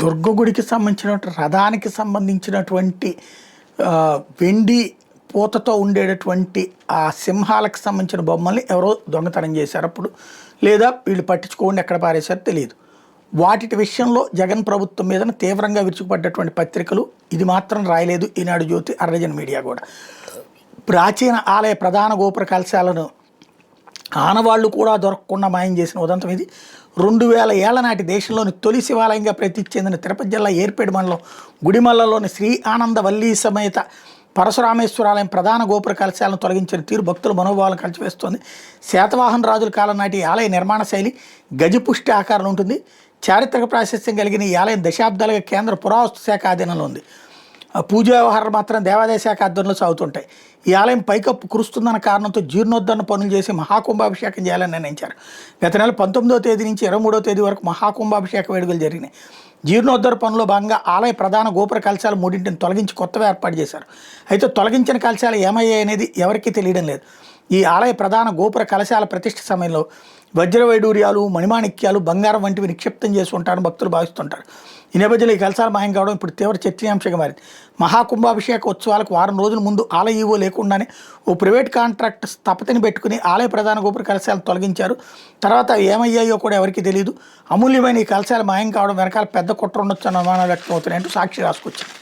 దుర్గగుడికి సంబంధించినటువంటి రథానికి సంబంధించినటువంటి వెండి పూతతో ఉండేటటువంటి ఆ సింహాలకు సంబంధించిన బొమ్మల్ని ఎవరో దొంగతనం చేశారు అప్పుడు, లేదా వీళ్ళు పట్టించుకోండి ఎక్కడ పారేశారో తెలియదు. వాటి విషయంలో జగన్ ప్రభుత్వం మీద తీవ్రంగా విరుచుకుపడ్డటువంటి పత్రికలు ఇది మాత్రం రాయలేదు. ఈనాడు జ్యోతి, అర్రజన్ మీడియా కూడా ప్రాచీన ఆలయ ప్రధాన గోపుర కలశాలను ఆనవాళ్లు కూడా దొరకకుండా మాయం చేసిన ఉదంతం ఇది. 2000 ఏళ్ల నాటి దేశంలోని తొలి శివాలయంగా ప్రసిద్ధి చెందిన తిరుపతి జిల్లా ఏర్పేడు మండలం గుడిమల్లలో శ్రీ ఆనంద వల్లీ సమేత పరశురామేశ్వరాలయం ప్రధాన గోపుర కలశాలను తొలగించిన తీరు భక్తుల మనోభావాలను కలిసివేస్తోంది. శాతవాహన రాజుల కాలం నాటి ఆలయ నిర్మాణ శైలి గజపుష్టి ఆకారంలో ఉంటుంది. చారిత్రక ప్రాశస్త్యం కలిగిన ఈ ఆలయం దశాబ్దాలుగా కేంద్ర పురావస్తు శాఖ ఆధీనంలో ఉంది. పూజా వ్యవహారాలు మాత్రం దేవాదాయ శాఖ ఆధ్వర్యంలో సాగుతుంటాయి. ఈ ఆలయం పైకప్పు కురుస్తుందన్న కారణంతో జీర్ణోద్ధరణ పనులు చేసి మహాకుంభాభిషేకం చేయాలని నిర్ణయించారు. గత నెల 19వ తేదీ నుంచి 23వ తేదీ వరకు మహాకుంభాభిషేక వేడుకలు జరిగినాయి. జీర్ణోద్ధరణ పనుల్లో భాగంగా ఆలయ ప్రధాన గోపుర కలశాలు 3ంటిని తొలగించి కొత్తవి ఏర్పాటు చేశారు. అయితే తొలగించిన కలశాలు ఏమయ్యాయి అనేది ఎవరికీ తెలియడం లేదు. ఈ ఆలయ ప్రధాన గోపుర కలశాల ప్రతిష్ఠ సమయంలో వజ్రవైడూర్యాలు, మణిమాణిక్యాలు, బంగారం వంటివి నిక్షిప్తం చేసి ఉంటారని భక్తులు భావిస్తుంటారు. ఈ నేపథ్యంలో ఈ కలశాలు మాయం కావడం ఇప్పుడు తీవ్ర చర్చనీయాంశంగా మారింది. మహాకుంభాభిషేక ఉత్సవాలకు వారం రోజుల ముందు ఆలయ ఈవో లేకుండానే ఓ ప్రైవేట్ కాంట్రాక్ట్ స్థపతిని పెట్టుకుని ఆలయ ప్రధాన గోపుర కలశాలను తొలగించారు. తర్వాత ఏమయ్యాయో కూడా ఎవరికీ తెలియదు. అమూల్యమైన ఈ కలశాలు మాయం కావడం వెనకాల పెద్ద కుట్ర ఉండొచ్చు అన్న అనుమానాలు వ్యక్తం అవుతున్నాయంటూ సాక్షి రాసుకొచ్చింది.